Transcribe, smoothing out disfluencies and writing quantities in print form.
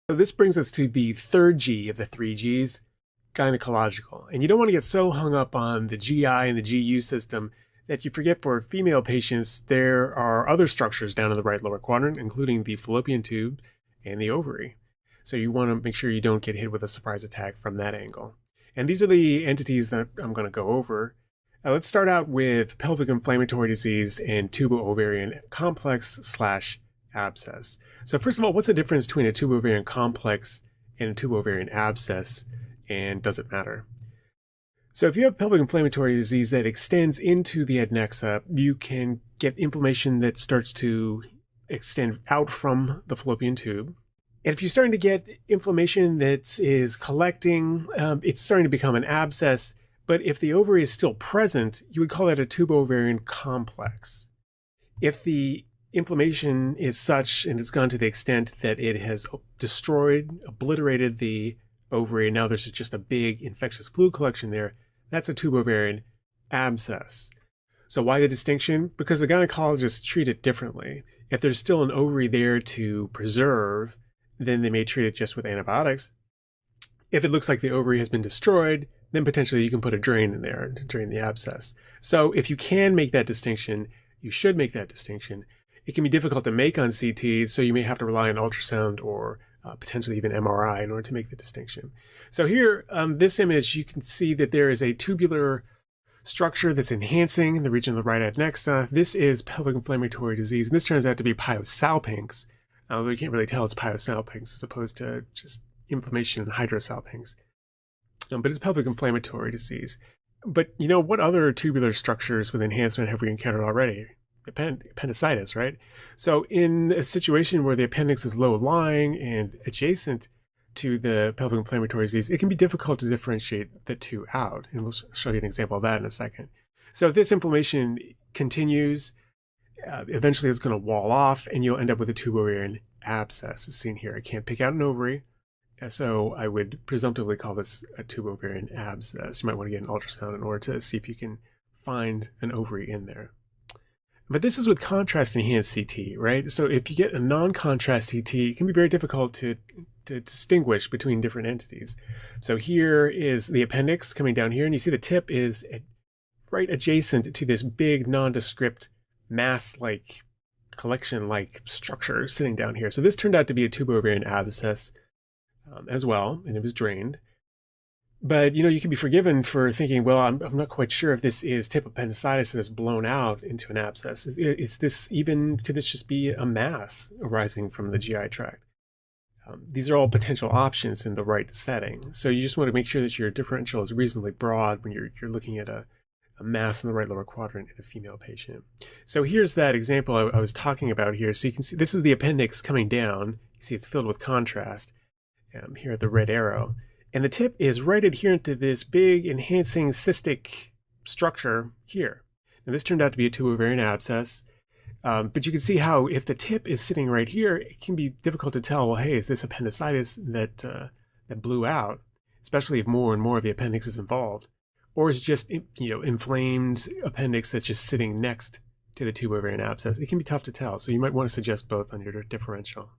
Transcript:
So this brings us to the third G of the three Gs, gynecological. And you don't want to get so hung up on the GI and the GU system that you forget for female patients there are other structures down in the right lower quadrant, including the fallopian tube and the ovary. So you want to make sure you don't get hit with a surprise attack from that angle. And these are the entities that I'm going to go over. Let's start out with pelvic inflammatory disease and tuboovarian complex/abscess. So first of all, what's the difference between a tuboovarian complex and a tuboovarian abscess, and does it matter? So if you have pelvic inflammatory disease that extends into the adnexa, you can get inflammation that starts to extend out from the fallopian tube. And if you're starting to get inflammation that is collecting, it's starting to become an abscess. But if the ovary is still present, you would call that a tuboovarian complex. If the inflammation is such and it's gone to the extent that it has destroyed, obliterated the ovary, and now there's just a big infectious fluid collection there, that's a tuboovarian abscess. So why the distinction? Because the gynecologists treat it differently. If there's still an ovary there to preserve, then they may treat it just with antibiotics. If it looks like the ovary has been destroyed, then potentially you can put a drain in there to drain the abscess. So if you can make that distinction, you should make that distinction. It can be difficult to make on CT, so you may have to rely on ultrasound or potentially even MRI in order to make the distinction. So here, this image, you can see that there is a tubular structure that's enhancing in the region of the right adnexa. This is pelvic inflammatory disease, and this turns out to be pyosalpinx, although you can't really tell it's pyosalpinx as opposed to just inflammation in hydrosalpinx. But it's pelvic inflammatory disease. But you know, what other tubular structures with enhancement have we encountered already? Appendicitis, right? So in a situation where the appendix is low-lying and adjacent to the pelvic inflammatory disease, it can be difficult to differentiate the two out. And we'll show you an example of that in a second. So if this inflammation continues, eventually it's going to wall off and you'll end up with a tuboovarian abscess, as seen here. I can't pick out an ovary, so I would presumptively call this a tuboovarian abscess. You might want to get an ultrasound in order to see if you can find an ovary in there. But this is with contrast enhanced CT, right? So if you get a non-contrast CT, it can be very difficult to distinguish between different entities. So here is the appendix coming down here, and you see the tip is right adjacent to this big nondescript mass-like collection-like structure sitting down here. So this turned out to be a tuboovarian abscess as well, and it was drained. But, you know, you can be forgiven for thinking, well, I'm not quite sure if this is tip appendicitis that is blown out into an abscess. Is this even, could this just be a mass arising from the GI tract? These are all potential options in the right setting. So you just want to make sure that your differential is reasonably broad when you're looking at a mass in the right lower quadrant in a female patient. So here's that example I was talking about here. So you can see this is the appendix coming down. You see it's filled with contrast here at the red arrow. And the tip is right adherent to this big enhancing cystic structure here. Now this turned out to be a tuboovarian abscess, but you can see how if the tip is sitting right here, it can be difficult to tell, well, hey, is this appendicitis that blew out, especially if more and more of the appendix is involved, or is it just, you know, inflamed appendix that's just sitting next to the tuboovarian abscess? It can be tough to tell, so you might want to suggest both on your differential.